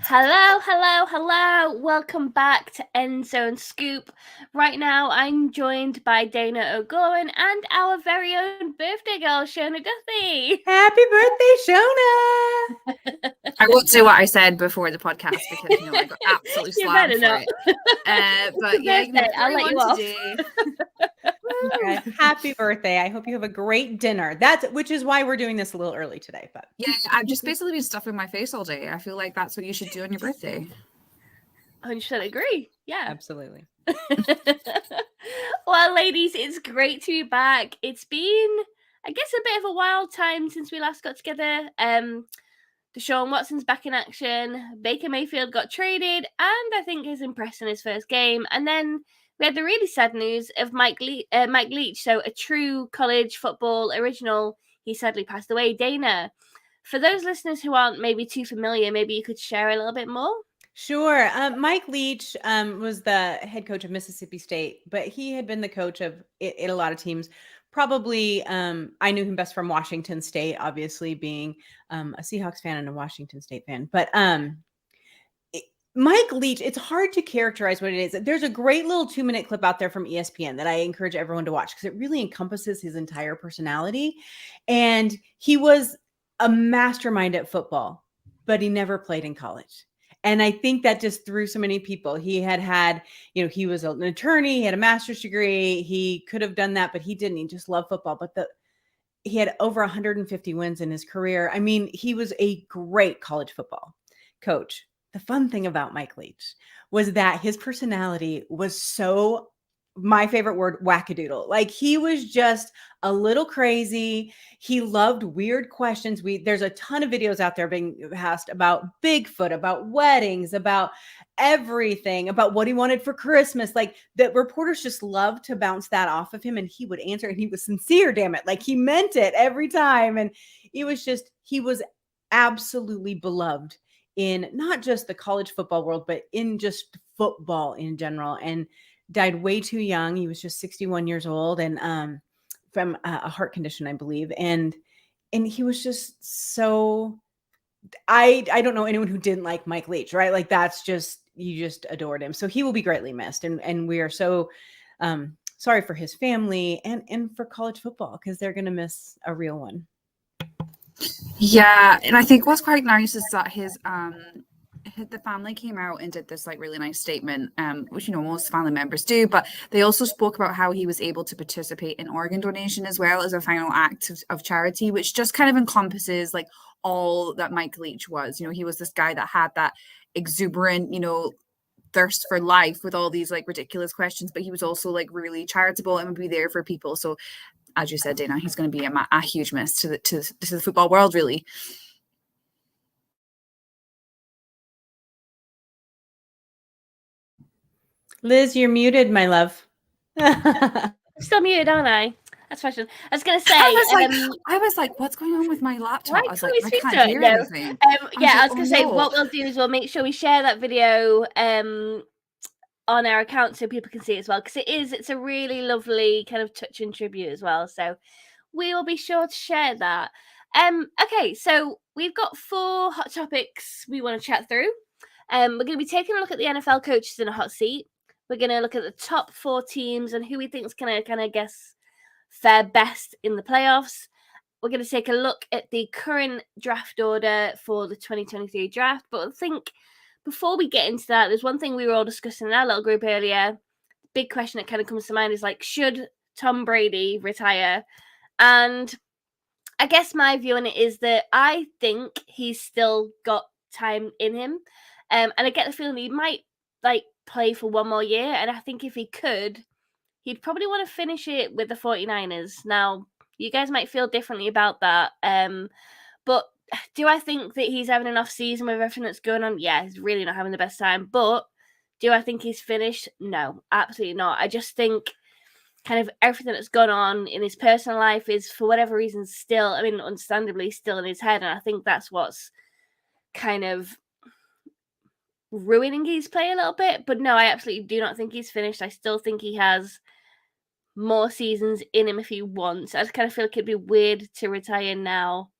Hello, hello, hello. Welcome back to End Zone Scoop. Right now, I'm joined by Dana O'Gorman and our very own birthday girl, Shona Duffy. Happy birthday, Shona! I won't say what I said before the podcast because I got absolutely You slammed better for not. it. But your yeah, birthday. I'll let you 41 off. today. Happy birthday. I hope you have a great dinner. Which is why we're doing this a little early today. But yeah, I've just basically been stuffing my face all day. I feel like that's what you should do on your birthday. 100% agree. Yeah. Absolutely. Well, ladies, it's great to be back. It's been, I guess, a bit of a wild time since we last got together. Deshaun Watson's back in action. Baker Mayfield got traded, and I think is impressed in his first game. And then we had the really sad news of Mike Leach, so a true college football original. He sadly passed away. Dana, for those listeners who aren't maybe too familiar, maybe you could share a little bit more. Sure. Mike Leach was the head coach of Mississippi State, but he had been the coach of a lot of teams. Probably, I knew him best from Washington State, obviously being a Seahawks fan and a Washington State fan. But Mike Leach, it's hard to characterize what it is. There's a great little 2-minute clip out there from ESPN that I encourage everyone to watch because it really encompasses his entire personality. And he was a mastermind at football, but he never played in college. And I think that just threw so many people. He had, he was an attorney, he had a master's degree. He could have done that, but he didn't. He just loved football. But he had over 150 wins in his career. I mean, he was a great college football coach. The fun thing about Mike Leach was that his personality was so, my favorite word, wackadoodle. Like he was just a little crazy. He loved weird questions. There's a ton of videos out there being asked about Bigfoot, about weddings, about everything, about what he wanted for Christmas. Like the reporters just loved to bounce that off of him, and he would answer, and he was sincere, damn it. Like he meant it every time. And he was absolutely beloved in not just the college football world, but in just football in general, and died way too young. He was just 61 years old, and from a heart condition, I believe. And he was just so, I don't know anyone who didn't like Mike Leach, right? Like that's just, you just adored him. So he will be greatly missed. And we are so sorry for his family and for college football, because they're going to miss a real one. Yeah, and I think what's quite nice is that the family came out and did this like really nice statement, which most family members do, but they also spoke about how he was able to participate in organ donation as well as a final act of charity, which just kind of encompasses like all that Mike Leach was. He was this guy that had that exuberant, thirst for life with all these like ridiculous questions, but he was also like really charitable and would be there for people. So as you said, Dana, he's going to be a huge miss to the football world, really. Liz, you're muted, my love. I'm still muted, aren't I? That's fashion. I was going to say, I was like, what's going on with my laptop? I was like, I can't hear anything. I was going to say, what we'll do is we'll make sure we share that video on our account so people can see it as well, because it's a really lovely kind of touching tribute as well. So we will be sure to share that. Okay, so we've got 4 hot topics we want to chat through. We're going to be taking a look at the NFL coaches in a hot seat. We're going to look at the top 4 teams and who we think is going to kind of guess fare best in the playoffs. We're going to take a look at the current draft order for the 2023 draft. But I think before we get into that, there's one thing we were all discussing in our little group earlier. The big question that kind of comes to mind is like, should Tom Brady retire? And I guess my view on it is that I think he's still got time in him. And I get the feeling he might like play for one more year. And I think if he could, he'd probably want to finish it with the 49ers. Now, you guys might feel differently about that. But do I think that he's having an off season with everything that's going on? Yeah, he's really not having the best time. But do I think he's finished? No, absolutely not. I just think kind of everything that's gone on in his personal life is, for whatever reason, still, I mean, understandably, still in his head. And I think that's what's kind of ruining his play a little bit. But no, I absolutely do not think he's finished. I still think he has more seasons in him if he wants. I just kind of feel like it'd be weird to retire now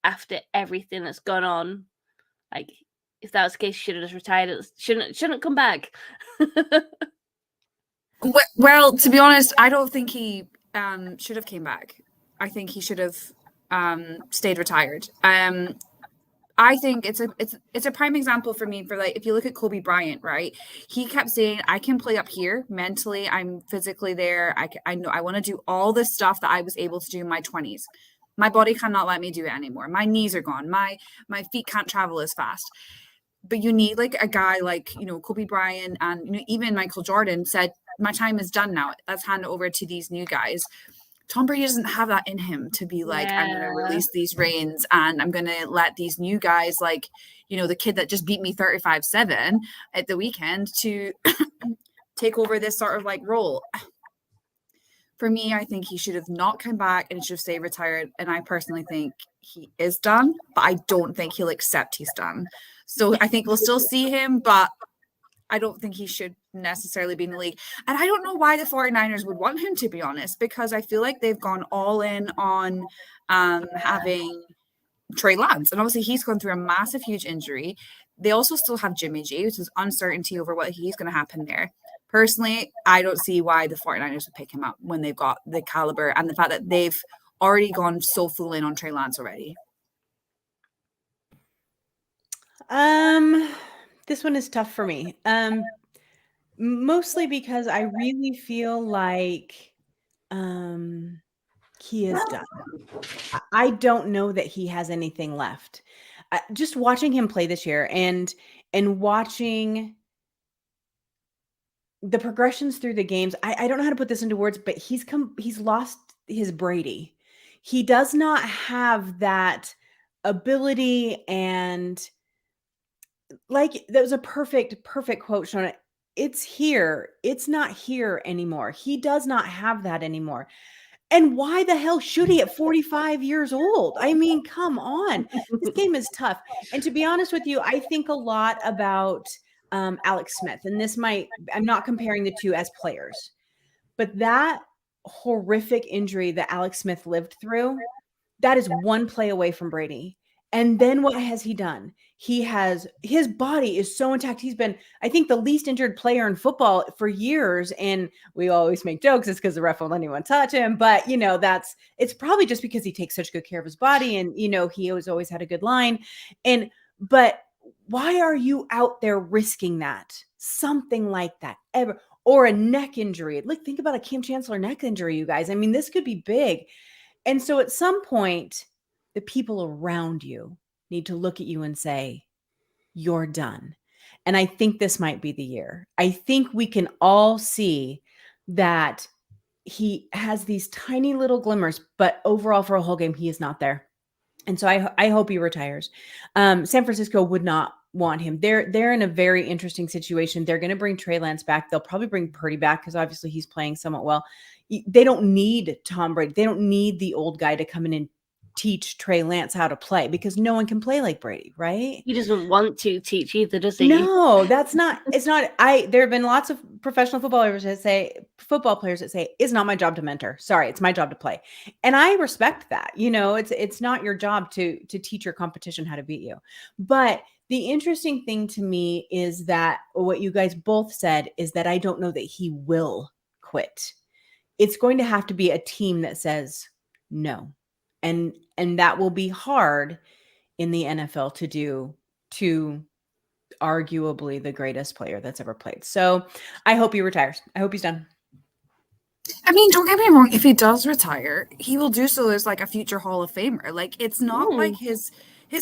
after everything that's gone on. Like, if that was the case, he should have just retired. Shouldn't come back. Well, to be honest, I don't think he should have came back. I think he should have stayed retired. I think it's a prime example for me for like, if you look at Kobe Bryant, right? He kept saying, I can play up here mentally. I'm physically there. I know I want to do all this stuff that I was able to do in my 20s. My body cannot let me do it anymore. My knees are gone. My feet can't travel as fast. But you need like a guy like, you know, Kobe Bryant and, you know, even Michael Jordan said, my time is done now. Let's hand it over to these new guys. Tom Brady doesn't have that in him to be like, I'm going to release these reins and I'm going to let these new guys, like, you know, the kid that just beat me 35-7 at the weekend, to take over this sort of like role. For me, I think he should have not come back and should have stayed retired. And I personally think he is done, but I don't think he'll accept he's done. So I think we'll still see him, but I don't think he should necessarily be in the league. And I don't know why the 49ers would want him, to be honest, because I feel like they've gone all in on having Trey Lance. And obviously he's gone through a massive, huge injury. They also still have Jimmy G, which is uncertainty over what he's going to happen there. Personally, I don't see why the 49ers would pick him up when they've got the caliber and the fact that they've already gone so full in on Trey Lance already. This one is tough for me. Mostly because I really feel like he is done. I don't know that he has anything left. Just watching him play this year and watching the progressions through the games, I don't know how to put this into words, but he's lost his Brady. He does not have that ability, and like that was a perfect quote, Shona. It's here. It's not here anymore. He does not have that anymore. And why the hell should he at 45 years old? I mean, come on. This game is tough. And to be honest with you, I think a lot about Alex Smith. And I'm not comparing the two as players, but that horrific injury that Alex Smith lived through, that is one play away from Brady. And then what has he done? His body is so intact. He's been, I think, the least injured player in football for years. And we always make jokes. It's because the ref won't let anyone touch him. But, you know, it's probably just because he takes such good care of his body. And, you know, he always had a good line. But why are you out there risking that? Something like that ever, or a neck injury. Like, think about a Kim Chancellor neck injury, you guys. I mean, this could be big. And so at some point, the people around you need to look at you and say, you're done. And I think this might be the year. I think we can all see that he has these tiny little glimmers, but overall for a whole game, he is not there. And so I hope he retires. San Francisco would not want him. They're in a very interesting situation. They're going to bring Trey Lance back. They'll probably bring Purdy back because obviously he's playing somewhat well. They don't need Tom Brady. They don't need the old guy to come in and teach Trey Lance how to play, because no one can play like Brady, right? He doesn't want to teach either, does he? No, that's not. It's not. There have been lots of professional football players that say it's not my job to mentor. Sorry, it's my job to play, and I respect that. You know, it's not your job to teach your competition how to beat you. But the interesting thing to me is that what you guys both said is that I don't know that he will quit. It's going to have to be a team that says no. And that will be hard in the NFL to do to arguably the greatest player that's ever played. So I hope he retires. I hope he's done. I mean, don't get me wrong. If he does retire, he will do so as like a future Hall of Famer. Like, it's not like his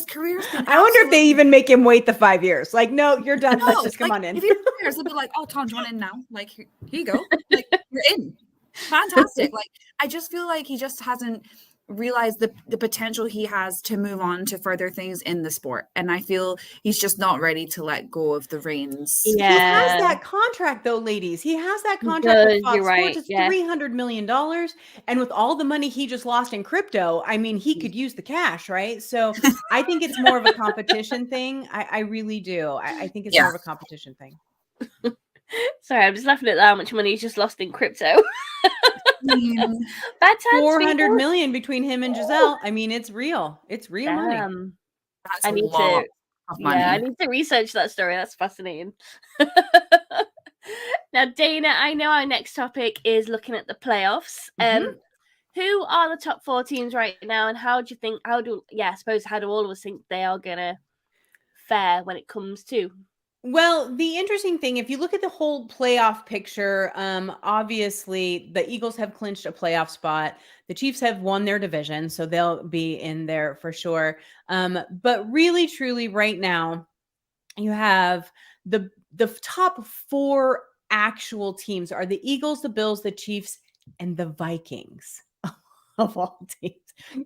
career's been. I wonder if they even make him wait the 5 years. Like, no, you're done. No, let's just come on in. If he retires, they'll be like, "Oh, Tom, do you want in now? Like, here you go. Like, you're in. Fantastic." Like, I just feel like he just hasn't realize the potential he has to move on to further things in the sport, and I feel he's just not ready to let go of the reins. Yeah, he has that contract though, ladies. He has that contract with Fox Sports. It's $300 million, and with all the money he just lost in crypto, I mean, he could use the cash, right? So I think it's more of a competition thing. I really do. I think it's more of a competition thing. Sorry, I'm just laughing at how much money he's just lost in crypto. Bad times, 400 million between him and Giselle. I mean, it's real. It's real money. I need to of Yeah, I money. need to research that story. That's fascinating. Now, Dana, I know our next topic is looking at the playoffs. Who are the top 4 teams right now, and how do you think? How do all of us think they are gonna fare when it comes to? Well, the interesting thing, if you look at the whole playoff picture, obviously the Eagles have clinched a playoff spot. The Chiefs have won their division, so they'll be in there for sure. But really, truly, right now, you have the top 4 actual teams are the Eagles, the Bills, the Chiefs, and the Vikings of all teams.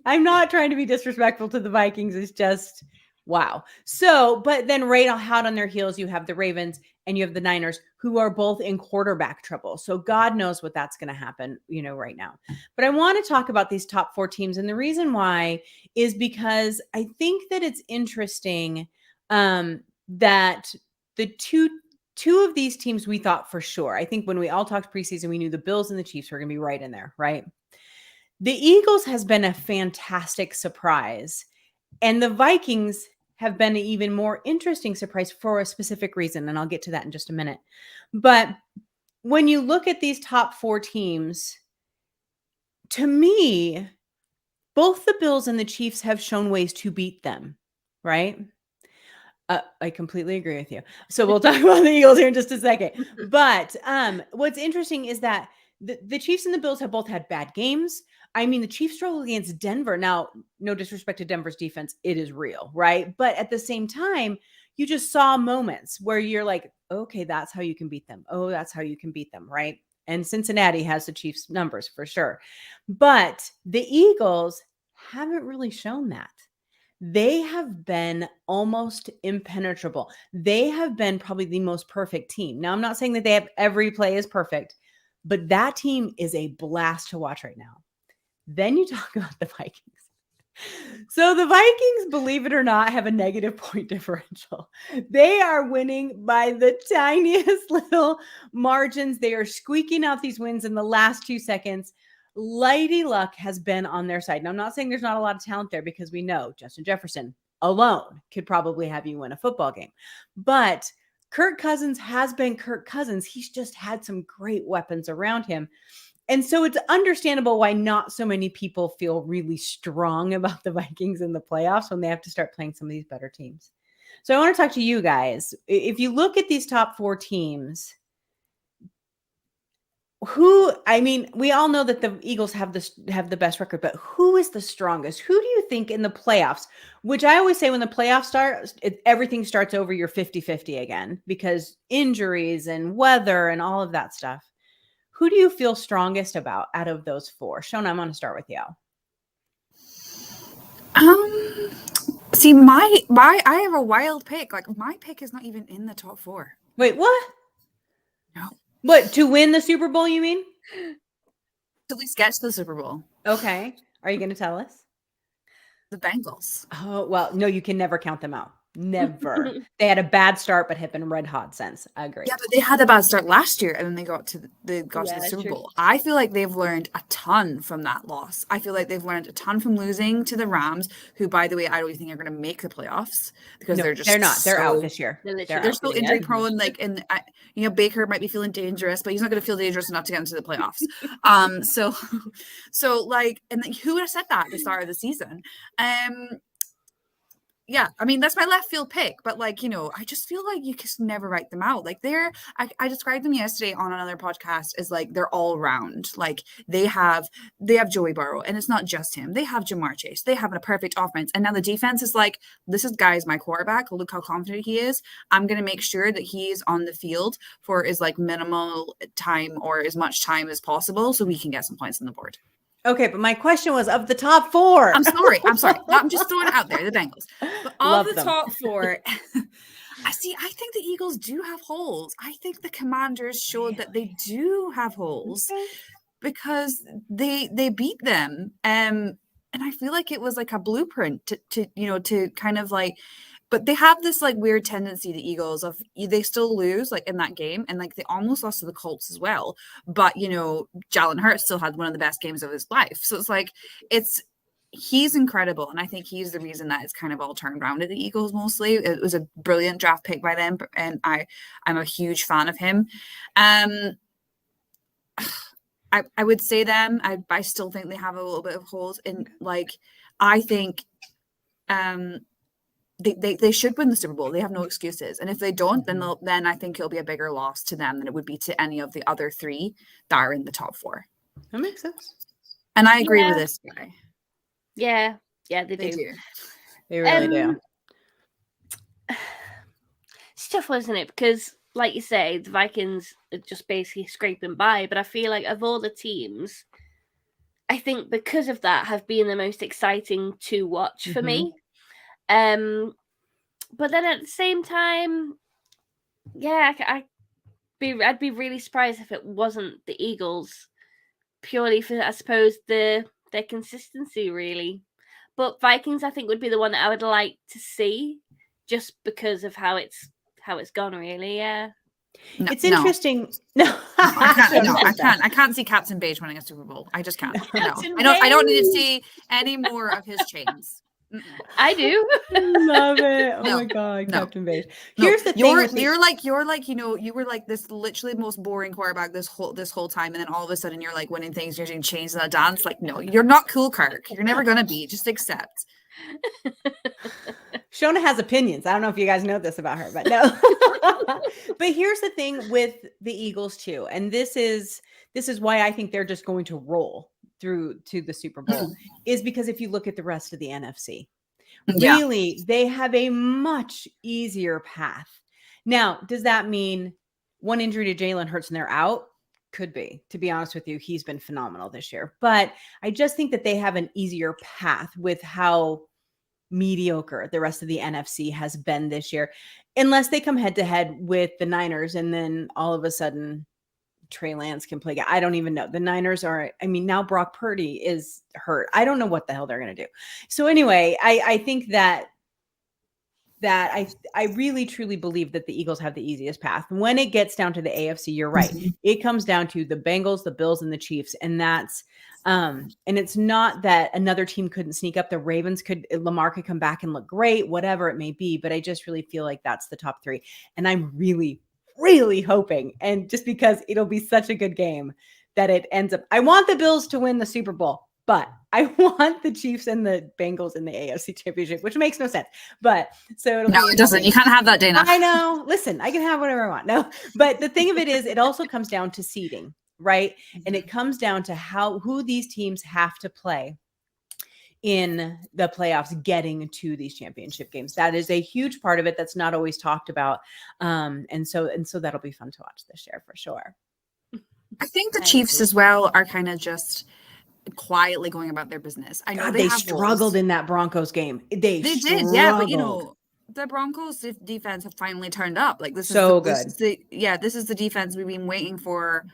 I'm not trying to be disrespectful to the Vikings. It's just wow. So, but then right hot on their heels, you have the Ravens and you have the Niners, who are both in quarterback trouble. So God knows what that's going to happen, right now. But I want to talk about these top 4 teams. And the reason why is because I think that it's interesting that the two of these teams we thought for sure. I think when we all talked preseason, we knew the Bills and the Chiefs were going to be right in there, right? The Eagles has been a fantastic surprise, and the Vikings have been an even more interesting surprise for a specific reason, and I'll get to that in just a minute. But when you look at these top 4 teams, to me, both the Bills and the Chiefs have shown ways to beat them, right? I completely agree with you. So we'll talk about the Eagles here in just a second. But what's interesting is that the Chiefs and the Bills have both had bad games. I mean, the Chiefs struggled against Denver. Now, no disrespect to Denver's defense, it is real, right? But at the same time, you just saw moments where you're like, okay, that's how you can beat them. Oh, that's how you can beat them, right? And Cincinnati has the Chiefs' numbers for sure. But the Eagles haven't really shown that. They have been almost impenetrable. They have been probably the most perfect team. Now, I'm not saying that they have every play is perfect, but that team is a blast to watch right now. Then you talk about the Vikings. So the Vikings, believe it or not, have a negative point differential. They are winning by the tiniest little margins. They are squeaking out these wins in the last 2 seconds. Lady luck has been on their side. Now, I'm not saying there's not a lot of talent there, because we know Justin Jefferson alone could probably have you win a football game. But Kirk Cousins has been Kirk Cousins. He's just had some great weapons around him. And so it's understandable why not so many people feel really strong about the Vikings in the playoffs when they have to start playing some of these better teams. So I want to talk to you guys. If you look at these top 4 teams, we all know that the Eagles have the best record, but who is the strongest? Who do you think in the playoffs, which I always say when the playoffs start, everything starts over, you're 50-50 again, because injuries and weather and all of that stuff. Who do you feel strongest about out of those 4? Shona, I'm going to start with you. See, I have a wild pick. Like, my pick is not even in the top 4. Wait, what? No. What, to win the Super Bowl, you mean? To at least get to the Super Bowl. Okay. Are you going to tell us? The Bengals. Oh, well, no, you can never count them out. Never. They had a bad start, but have been red hot since. I agree. Yeah, but they had a bad start last year, and then they got to the Super true. Bowl. I feel like they've learned a ton from that loss. I feel like they've learned a ton from losing to the Rams, who, by the way, I don't think are going to make the playoffs, because they're not. They're out this year. They're still injury prone. Like, and Baker might be feeling dangerous, but he's not going to feel dangerous enough to get into the playoffs. So like, and who would have said that at the start of the season? Yeah, I mean, that's my left field pick, but I just feel like you just never write them out. Like, I described them yesterday on another podcast as like they're all round. Like, they have Joey Burrow, and it's not just him. They have Jamar Chase. They have a perfect offense, and now the defense is like, this guy's my quarterback. Look how confident he is. I'm gonna make sure that he's on the field for as minimal time or as much time as possible, so we can get some points on the board. Okay, but my question was, of the top 4. I'm sorry. I'm just throwing it out there, the Bengals. But of the top 4, I think the Eagles do have holes. I think the Commanders showed that they do have holes, because they beat them. And I feel like it was like a blueprint to kind of like, but they have this weird tendency, the Eagles, of they still lose in that game, and they almost lost to the Colts as well. But Jalen Hurts still had one of the best games of his life. So it's he's incredible, and I think he's the reason that it's kind of all turned around at the Eagles mostly. It was a brilliant draft pick by them, and I'm a huge fan of him. I would say them. I still think they have a little bit of holes in, like, I think they should win the Super Bowl. They have no excuses. And if they don't, then I think it'll be a bigger loss to them than it would be to any of the other three that are in the top four. That makes sense. And I agree with this guy. Yeah, they do. They really do. It's tough, isn't it? Because, like you say, the Vikings are just basically scraping by. But I feel like of all the teams, I think because of that have been the most exciting to watch for me. But then at the same time, yeah, I'd be really surprised if it wasn't the Eagles, purely for, I suppose, their consistency, really. But Vikings, I think, would be the one that I would like to see, just because of how it's gone, really. Yeah. No, it's interesting. No, I can't see Captain Beige winning a Super Bowl. I just can't. No, I don't need to see any more of his chains. I do. Love it. Oh my God, Captain Beige. Here's the thing. You're like, you were like this literally most boring quarterback this whole time, and then all of a sudden you're like winning things. You're doing chains in a dance. Like, no, you're not cool, Kirk. You're never gonna be. Just accept. Shona has opinions. I don't know if you guys know this about her, but no. But here's the thing with the Eagles too, and this is why I think they're just going to roll through to the Super Bowl, is because if you look at the rest of the NFC, really, they have a much easier path. Now, does that mean one injury to Jalen Hurts and they're out? Could be. To be honest with you, he's been phenomenal this year. But I just think that they have an easier path with how mediocre the rest of the NFC has been this year, unless they come head to head with the Niners and then all of a sudden Trey Lance can play. I don't even know. The Niners are, now Brock Purdy is hurt. I don't know what the hell they're going to do. So anyway, I think that I really truly believe that the Eagles have the easiest path. When it gets down to the AFC, you're right. It comes down to the Bengals, the Bills, and the Chiefs. And that's, and it's not that another team couldn't sneak up. The Ravens Lamar could come back and look great, whatever it may be. But I just really feel like that's the top three. And I'm really, really hoping, and just because it'll be such a good game, that it ends up, I want the Bills to win the Super Bowl, but I want the Chiefs and the Bengals in the AFC Championship, which makes no sense. But so it doesn't. You can't have that, Dana. I know. Listen, I can have whatever I want. No, but the thing of it is, it also comes down to seeding, right? And it comes down to who these teams have to play in the playoffs, getting to these championship games. That is a huge part of it that's not always talked about. And so that'll be fun to watch this year for sure. I think the Chiefs as well are kind of just quietly going about their business. I know they struggled in that Broncos game. They did, yeah, but the Broncos defense have finally turned up. Like, this is the defense we've been waiting for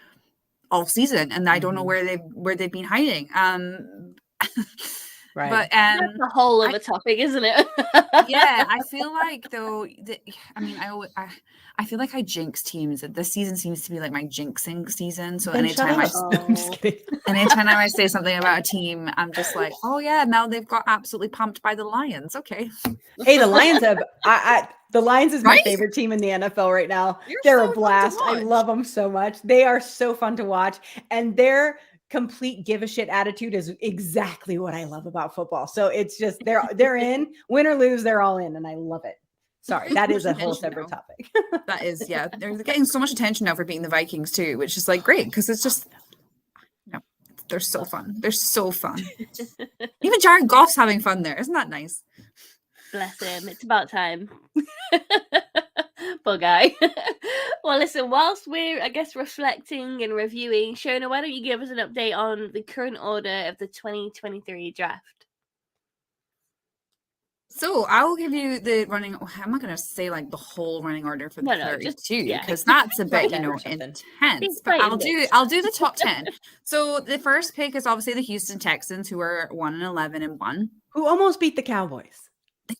all season, and I don't know where they've been hiding. Right. But that's a whole other topic, isn't it? Yeah, I feel like though. I feel like I jinx teams. This season seems to be like my jinxing season. So anytime I'm just kidding. Anytime I say something about a team, I'm just like, oh yeah, now they've got absolutely pumped by the Lions. Okay. Hey, the Lions have. The Lions is my favorite team in the NFL right now. They're a blast. I love them so much. They are so fun to watch, and their complete give a shit attitude is exactly what I love about football. So it's just they're in, win or lose, they're all in, and I love it. Sorry, that is a whole separate topic. That is, yeah. They're getting so much attention now for beating the Vikings too, which is like great because it's just, they're so fun. They're so fun. Even Jared Goff's having fun there. Isn't that nice? Bless him. It's about time. Poor guy. Well, listen, whilst we're, I guess, reflecting and reviewing, Shona, why don't you give us an update on the current order of the 2023 draft? So I will give you the running. I'm not going to say like the whole running order for the 32 because that's a bit, intense. But I'll do the top 10. So the first pick is obviously the Houston Texans, who are 1-11-1, who almost beat the Cowboys.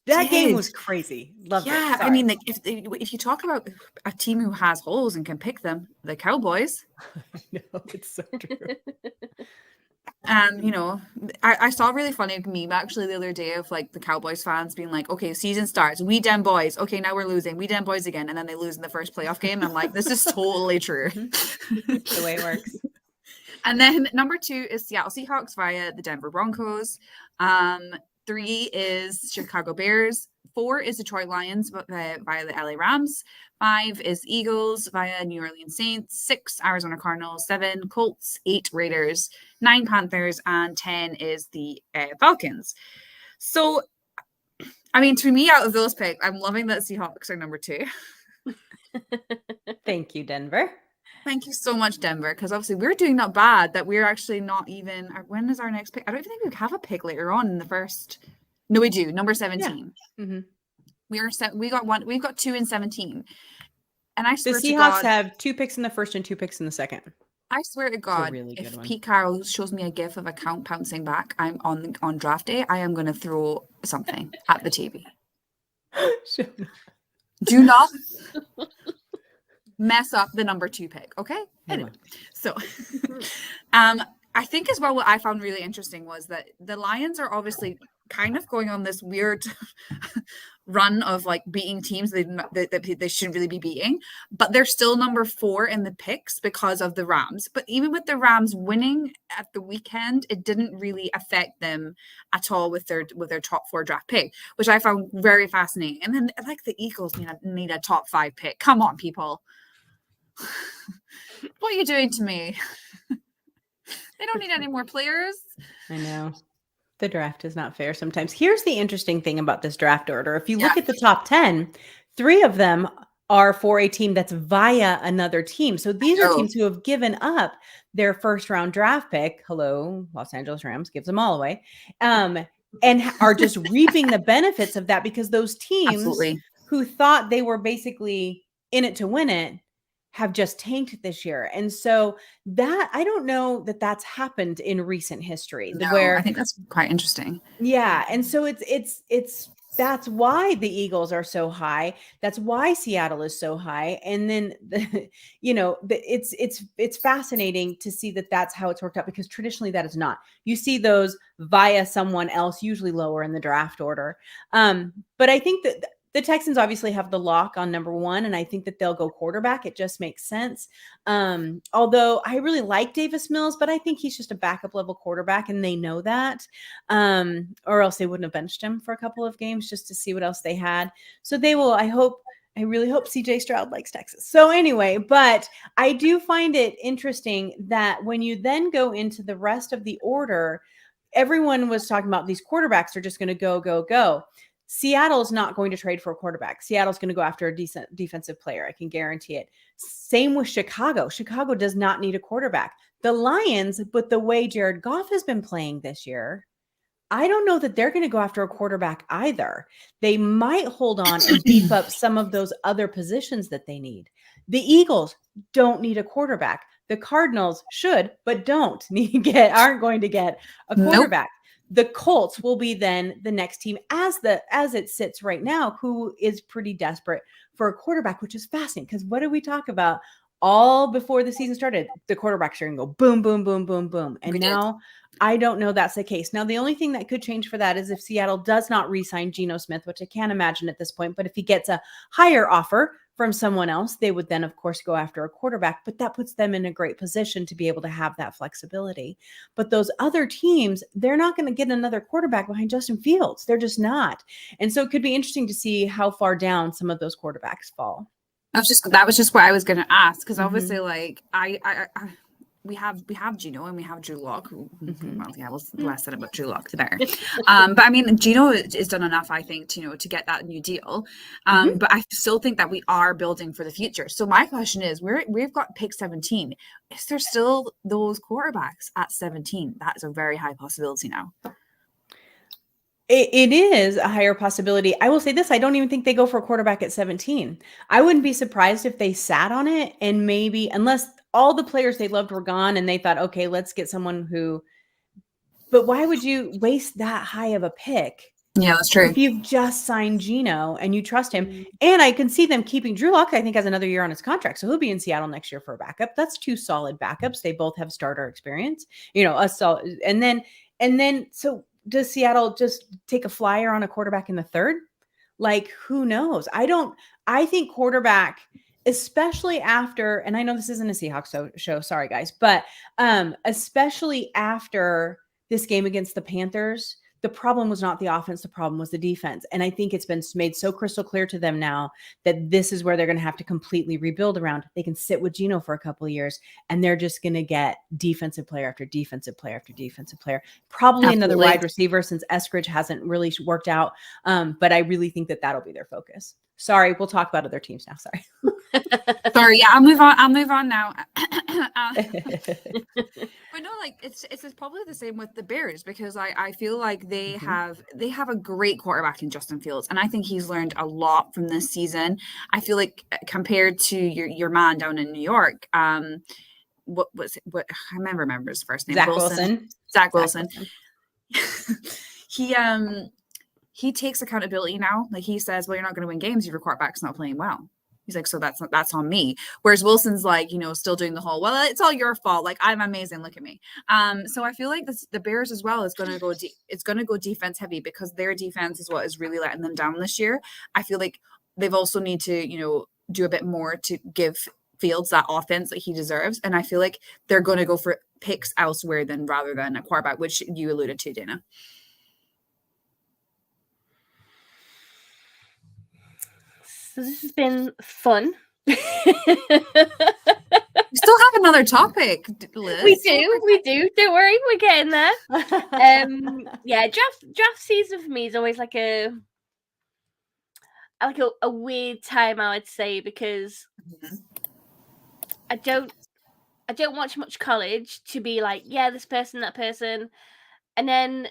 That game was crazy. Love it. Yeah, I mean, like if you talk about a team who has holes and can pick them, the Cowboys. No, it's so true. And, you know, I saw a really funny meme actually the other day of like the Cowboys fans being like, okay, season starts. We dem boys. Okay, now we're losing. We dem boys again. And then they lose in the first playoff game. And I'm like, this is totally true. The way it works. And then number 2 is Seattle Seahawks via the Denver Broncos. 3 is Chicago Bears. 4 is Detroit Lions via the LA Rams. 5 is Eagles via New Orleans Saints. 6 Arizona Cardinals. 7 Colts. 8 Raiders. 9 Panthers. And 10 is the Falcons. So, I mean, to me, out of those picks, I'm loving that Seahawks are number 2. Thank you, Denver. Thank you so much, Denver, because obviously we're doing not bad that we're actually not even. When is our next pick? I don't even think we have a pick later on in the first. No, we do. Number 17. Yeah. Mm-hmm. We got one. We've got 2 and 17. And I swear the to Seahawks God, have 2 picks in the first and 2 picks in the second. I swear to God, really if one. Pete Carroll shows me a gif of a count pouncing back, I'm on draft day. I am going to throw something at the TV. Do not mess up the number 2 pick, okay? Anyway, so I think as well what I found really interesting was that the Lions are obviously kind of going on this weird run of like beating teams that they shouldn't really be beating, but they're still number 4 in the picks because of the Rams. But even with the Rams winning at the weekend, it didn't really affect them at all with their top 4 draft pick, which I found very fascinating. And then like the Eagles need a top 5 pick. Come on, people. What are you doing to me? They don't need any more players. I know. The draft is not fair sometimes. Here's the interesting thing about this draft order. If you look at the top 10, 3 of them are for a team that's via another team. So these are teams who have given up their first round draft pick. Hello, Los Angeles Rams gives them all away. And are just reaping the benefits of that because those teams who thought they were basically in it to win it have just tanked this year. And so that, I don't know that that's happened in recent history. No, where I think that's quite interesting. Yeah. And so it's that's why the Eagles are so high. That's why Seattle is so high. And then it's fascinating to see that that's how it's worked out, because traditionally that is not. You see those via someone else, usually lower in the draft order. But I think that the Texans obviously have the lock on number 1, and I think that they'll go quarterback. It just makes sense. Although I really like Davis Mills, but I think he's just a backup level quarterback, and they know that. Or else they wouldn't have benched him for a couple of games just to see what else they had. So they will, I really hope CJ Stroud likes Texas. So anyway, but I do find it interesting that when you then go into the rest of the order, everyone was talking about these quarterbacks are just going to go. Seattle's not going to trade for a quarterback. Seattle's going to go after a decent defensive player. I can guarantee it. Same with Chicago. Chicago does not need a quarterback. The Lions, but the way Jared Goff has been playing this year, I don't know that they're going to go after a quarterback either. They might hold on and beef up some of those other positions that they need. The Eagles don't need a quarterback. The Cardinals should, but aren't going to get a quarterback. Nope. The Colts will be then the next team as it sits right now, who is pretty desperate for a quarterback, which is fascinating because what did we talk about all before the season started? The quarterbacks are going to go boom, boom, boom, boom, boom. And now I don't know that's the case. Now, the only thing that could change for that is if Seattle does not re-sign Geno Smith, which I can't imagine at this point, but if he gets a higher offer from someone else, they would then, of course, go after a quarterback, but that puts them in a great position to be able to have that flexibility. But those other teams, they're not going to get another quarterback behind Justin Fields. They're just not. And so it could be interesting to see how far down some of those quarterbacks fall. That was just what I was going to ask, because obviously, like, we have Geno and we have Drew Lock. Well, yeah, the less said about Drew Lock, the better. But I mean, Geno is done enough, I think, to get that new deal. But I still think that we are building for the future. So my question is, we've got pick 17. Is there still those quarterbacks at 17? That is a very high possibility now. It is a higher possibility. I will say this. I don't even think they go for a quarterback at 17. I wouldn't be surprised if they sat on it and maybe, unless all the players they loved were gone and they thought, okay, let's get someone who, but why would you waste that high of a pick Yeah, that's true. If you've just signed Geno and you trust him, and I can see them keeping Drew Lock, I think, has another year on his contract. So he'll be in Seattle next year for a backup. That's 2 solid backups. They both have starter experience, and then so does Seattle just take a flyer on a quarterback in the third? Like, who knows? I think quarterback, especially after, and I know this isn't a Seahawks show, sorry guys, but especially after this game against the Panthers, the problem was not the offense. The problem was the defense. And I think it's been made so crystal clear to them now that this is where they're going to have to completely rebuild around. They can sit with Geno for a couple of years, and they're just going to get defensive player after defensive player after defensive player. Probably another wide receiver, since Eskridge hasn't really worked out. But I really think that that'll be their focus. Sorry, we'll talk about other teams now. Sorry. Sorry, yeah, I'll move on now. But no, like it's probably the same with the Bears, because I feel like they have a great quarterback in Justin Fields, and I think he's learned a lot from this season. I feel like compared to your man down in New York, what I remember his first name, Zach Wilson. He takes accountability now. Like, he says, well, you're not going to win games if your quarterback's not playing well. He's like, so that's on me. Whereas Wilson's like, still doing the whole, well, it's all your fault. Like, I'm amazing. Look at me. So I feel like the Bears as well is going to go, it's going to go defense heavy, because their defense is what is really letting them down this year. I feel like they've also need to, do a bit more to give Fields that offense that he deserves. And I feel like they're going to go for picks elsewhere rather than a quarterback, which you alluded to, Dana. So this has been fun. We still have another topic, Liz. We do. Don't worry, we're getting there. Yeah, draft season for me is always like a weird time, I would say, because I don't watch much college to be like, yeah, this person, that person. And then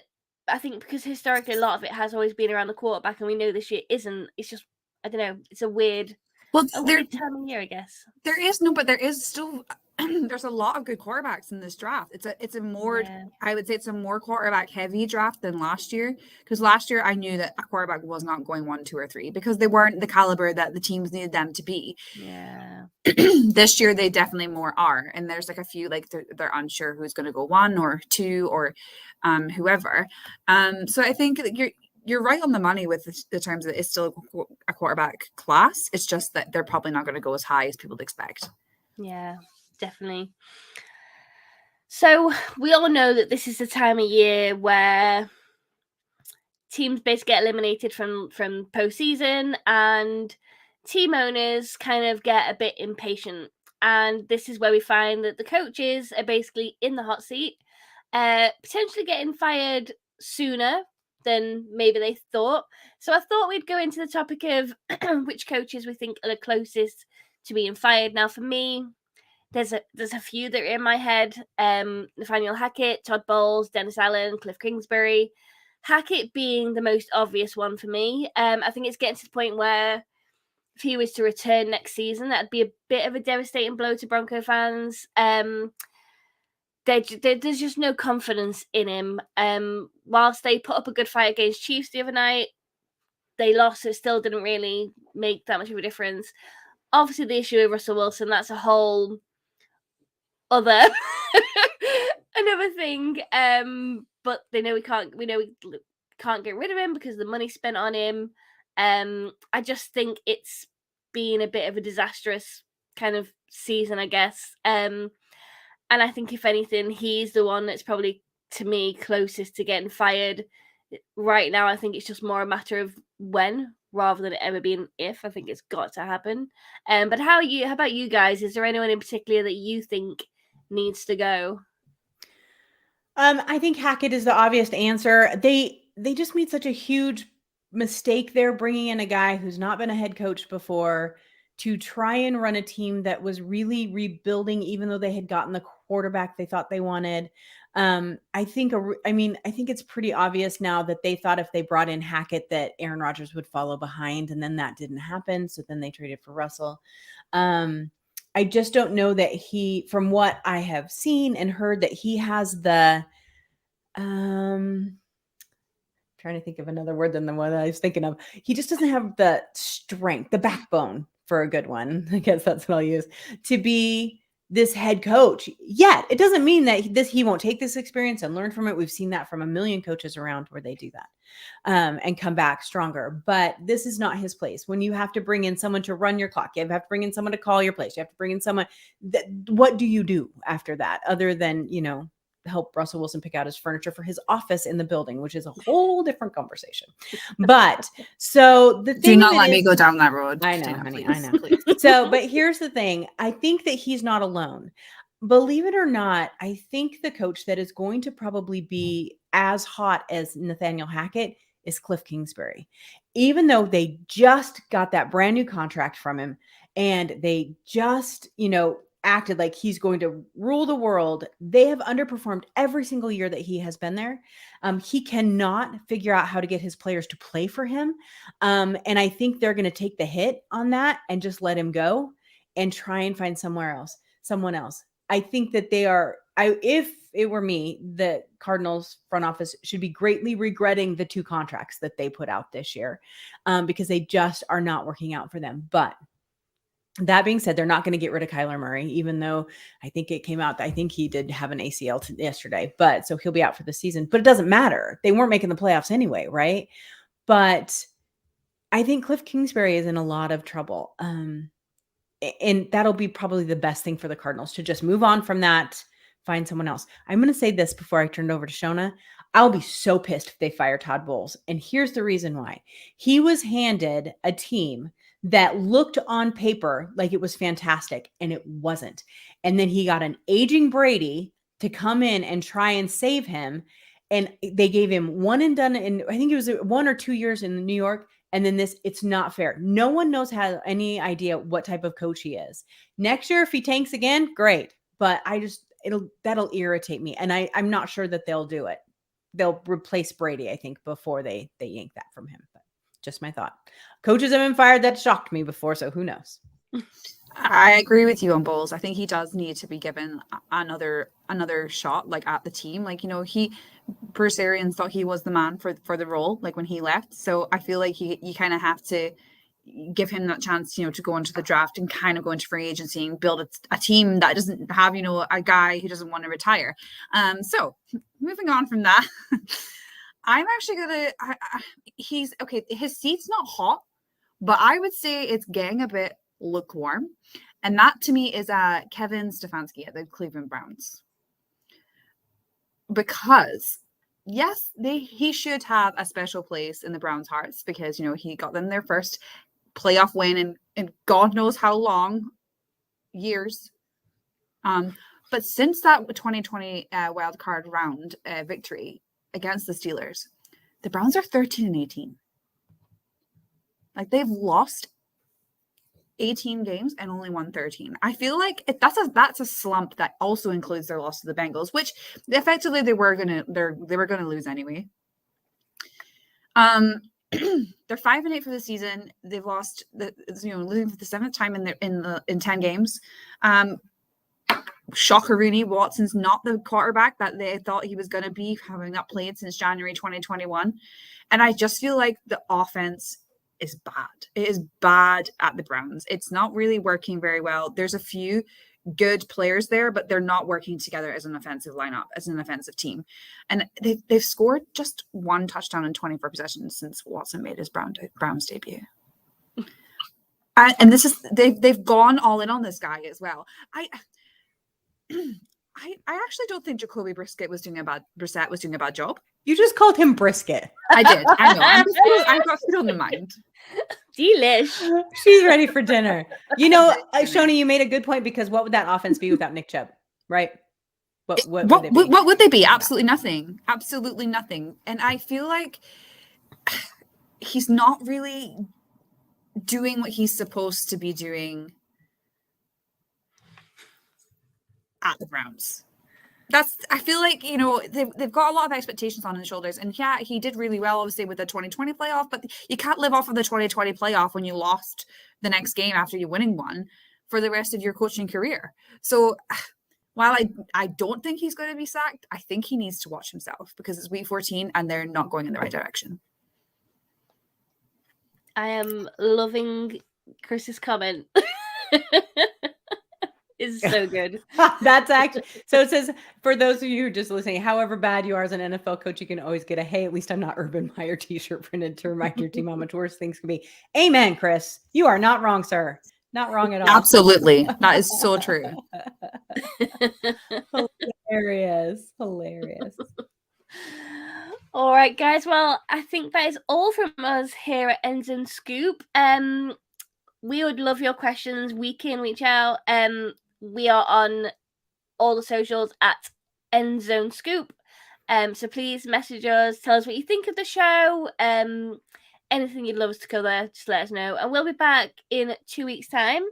I think because historically a lot of it has always been around the quarterback, and we know this year isn't. It's just, I don't know, it's a weird weird time of year, I guess. There is still there's a lot of good quarterbacks in this draft. It's a more I would say it's a more quarterback heavy draft than last year, because last year I knew that a quarterback was not going 1, 2, or 3 because they weren't the caliber that the teams needed them to be. Yeah. This year they definitely more are, and there's like a few, like they're unsure who's going to go 1 or 2 or whoever. So I think you're right on the money with the terms that it's still a quarterback class. It's just that they're probably not going to go as high as people expect. Yeah, definitely. So we all know that this is the time of year where teams basically get eliminated from postseason, and team owners kind of get a bit impatient. And this is where we find that the coaches are basically in the hot seat, potentially getting fired sooner than maybe they thought. So I thought we'd go into the topic of which coaches we think are the closest to being fired. Now, for me, there's a few that are in my head. Nathaniel Hackett, Todd Bowles, Dennis Allen, Cliff Kingsbury. Hackett being the most obvious one for me. I think it's getting to the point where if he was to return next season, that'd be a bit of a devastating blow to Bronco fans. There's just no confidence in him. Whilst they put up a good fight against Chiefs the other night, they lost. It still didn't really make that much of a difference. Obviously, the issue with Russell Wilson, that's a whole other another thing. But we can't get rid of him because of the money spent on him. I just think it's been a bit of a disastrous kind of season, I guess. And I think, if anything, he's the one that's probably, to me, closest to getting fired right now. I think it's just more a matter of when rather than it ever being if. I think it's got to happen. But how about you guys? Is there anyone in particular that you think needs to go? I think Hackett is the obvious answer. They just made such a huge mistake there, bringing in a guy who's not been a head coach before to try and run a team that was really rebuilding, even though they had gotten the quarterback they thought they wanted. I think it's pretty obvious now that they thought if they brought in Hackett that Aaron Rodgers would follow behind, and then that didn't happen. So then they traded for Russell. I just don't know that from what I have seen and heard, that he has the trying trying to think of another word than the one I was thinking of. He just doesn't have the strength, the backbone for a good one. I guess that's what I'll use to be this head coach yet. It doesn't mean that he won't take this experience and learn from it. We've seen that from a million coaches around where they do that and come back stronger. But this is not his place. When you have to bring in someone to run your clock, you have to bring in someone to call your place. You have to bring in someone. What do you do after that other than, help Russell Wilson pick out his furniture for his office in the building, which is a whole different conversation. But so the thing, do not let me go down that road. I know, honey, I know. So, but here's the thing. I think that he's not alone. Believe it or not, I think the coach that is going to probably be as hot as Nathaniel Hackett is Cliff Kingsbury. Even though they just got that brand new contract from him and they just, acted like he's going to rule the world, they have underperformed every single year that he has been there. He cannot figure out how to get his players to play for him. And I think they're going to take the hit on that and just let him go and try and find someone else. I think that if it were me, the Cardinals front office should be greatly regretting the 2 contracts that they put out this year because they just are not working out for them. But that being said, they're not going to get rid of Kyler Murray, even though I think it came out. I think he did have an ACL yesterday, but so he'll be out for the season. But it doesn't matter. They weren't making the playoffs anyway, right? But I think Cliff Kingsbury is in a lot of trouble. And that'll be probably the best thing for the Cardinals to just move on from that, find someone else. I'm going to say this before I turn it over to Shona. I'll be so pissed if they fire Todd Bowles. And here's the reason why. He was handed a team that looked on paper like it was fantastic, and it wasn't. And then he got an aging Brady to come in and try and save him. And they gave him one and done, and I think it was 1 or 2 years in New York. And then it's not fair. No one has any idea what type of coach he is. Next year, if he tanks again, great. But that'll irritate me. And I'm not sure that they'll do it. They'll replace Brady, I think, before they yank that from him. But just my thought. Coaches have been fired that shocked me before, so who knows? I agree with you on Bowles. I think he does need to be given another shot, like at the team. Like, Bruce Arians thought he was the man for the role, like when he left. So I feel like you kind of have to give him that chance, to go into the draft and kind of go into free agency and build a team that doesn't have, a guy who doesn't want to retire. So moving on from that, I'm actually he's okay. His seat's not hot, but I would say it's getting a bit lukewarm. And that to me is Kevin Stefanski at the Cleveland Browns. Because yes, he should have a special place in the Browns' hearts because, he got them their first playoff win in God knows how long years. But since that 2020 wild card round victory against the Steelers, the Browns are 13-18. Like, they've lost 18 games and only won 13. I feel like that's a slump that also includes their loss to the Bengals, which effectively they were gonna lose anyway. They're 5-8 for the season. They've lost losing for the 7th time in 10 games. Shockeroony, Watson's not the quarterback that they thought he was going to be, having not played since January 2021. And I just feel like the offense is bad. It is bad at the Browns. It's not really working very well. There's a few good players there, but they're not working together as an offensive lineup, as an offensive team. And they've scored just 1 touchdown in 24 possessions since Watson made his Browns debut. And this is they've gone all in on this guy as well. I actually don't think Jacoby Brissett was doing a bad job. You just called him Brisket. I did. I know. I've got food on the mind. Delish. She's ready for dinner. Shoni, you made a good point because what would that offense be without Nick Chubb, right? What would they be? Absolutely nothing. Absolutely nothing. And I feel like he's not really doing what he's supposed to be doing at the Browns. I feel like, they've got a lot of expectations on his shoulders. And yeah, he did really well, obviously, with the 2020 playoff, but you can't live off of the 2020 playoff when you lost the next game after you winning one for the rest of your coaching career. So while I don't think he's going to be sacked, I think he needs to watch himself because it's week 14 and they're not going in the right direction. I am loving Chris's comment. It's so good. That's actually, so it says, for those of you who are just listening, however bad you are as an NFL coach, you can always get a, hey, at least I'm not Urban Meyer t-shirt printed to remind your team how much worse things can be. Amen, Chris. You are not wrong, sir. Not wrong at all. Absolutely. That is so true. Hilarious. Hilarious. All right, guys. Well, I think that is all from us here at End Zone Scoop. We would love your questions week in, week out. We are on all the socials at End Zone Scoop. So please message us, tell us what you think of the show. Anything you'd love us to cover, just let us know. And we'll be back in 2 weeks' time,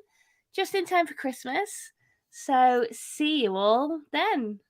just in time for Christmas. So see you all then.